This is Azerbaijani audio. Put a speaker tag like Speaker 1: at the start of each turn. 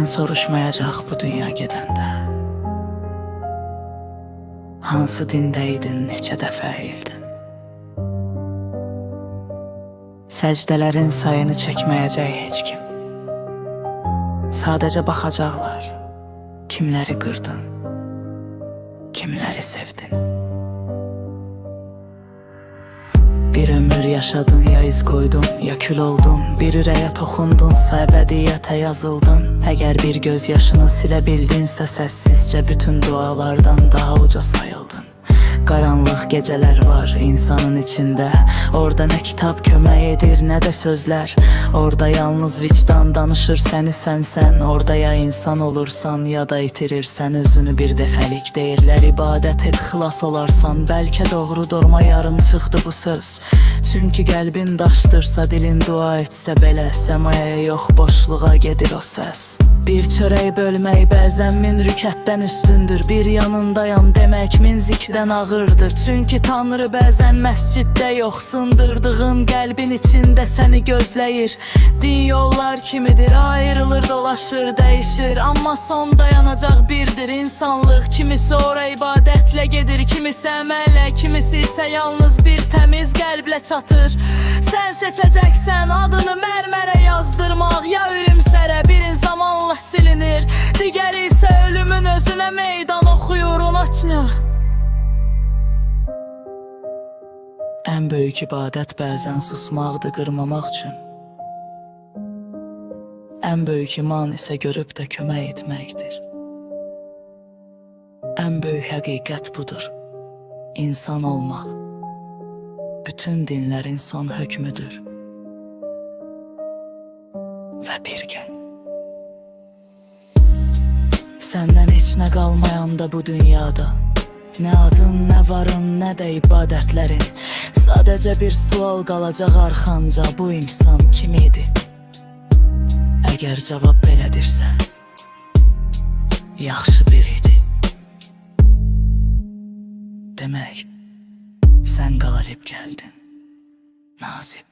Speaker 1: Səndən soruşmayacaq bu dünya gedəndə. Hansı dində idin, neçə dəfə əyildin. Səcdələrin sayını çəkməyəcək heç kim. Sadəcə baxacaqlar, kimləri qırdın, kimləri sevdin. Bir ömür yaşadın, ya iz qoydun, ya kül oldun. Bir ürəyə toxundunsa, əbədiyyətə yazıldın. Əgər bir göz yaşını silə bildinsə, səssizcə bütün dualardan daha uca sayıldın. Qaranlıq gecələr var insanın içində. Orada nə kitab kömək edir, nə də sözlər. Orada yalnız vicdan danışır səni sənsən. Orada ya insan olursan, ya da itirirsən özünü bir dəfəlik. Deyirlər ibadət et, xilas olarsan. Bəlkə doğrudur, amma yarım çıxdı bu söz. Çünki qəlbin daşdırsa, dilin dua etsə belə, səmaya yox boşluğa gedir o səs. Bir çörək bölmək bəzən min rükətdən üstündür. Bir yanındayam demək min zikdən ağırdır. Çünki Tanrı bəzən məsciddə yox, sındırdığın qəlbin içində səni gözləyir. Din yollar kimidir, ayrılır, dolaşır, dəyişir. Amma son dayanacaq birdir insanlıq. Kimisi ora ibadətlə gedir, kimisi əməllə, kimisi isə yalnız bir təmiz qəlblə çatır. Sən seçəcəksən adını mərmərə yazdırmaq, ya ürümşərə birin zamanla silinir. Digəri isə ölümün özünə meydan oxuyur, unutma. Ən böyük ibadət bəzən susmaqdır, qırmamaq üçün. Ən böyük iman isə görüb də kömək etməkdir. Ən böyük həqiqət budur, insan olmaq. Bütün dinlərin son hökmüdür. Və bir gün səndən heç nə qalmayanda bu dünyada, nə adın, nə varın, nə də ibadətlərin, sadəcə bir sual qalacaq arxanca, bu insan kim idi? Əgər cavab belədirsə, yaxşı bir idi. Demək, sən qalib gəldin, Nazib.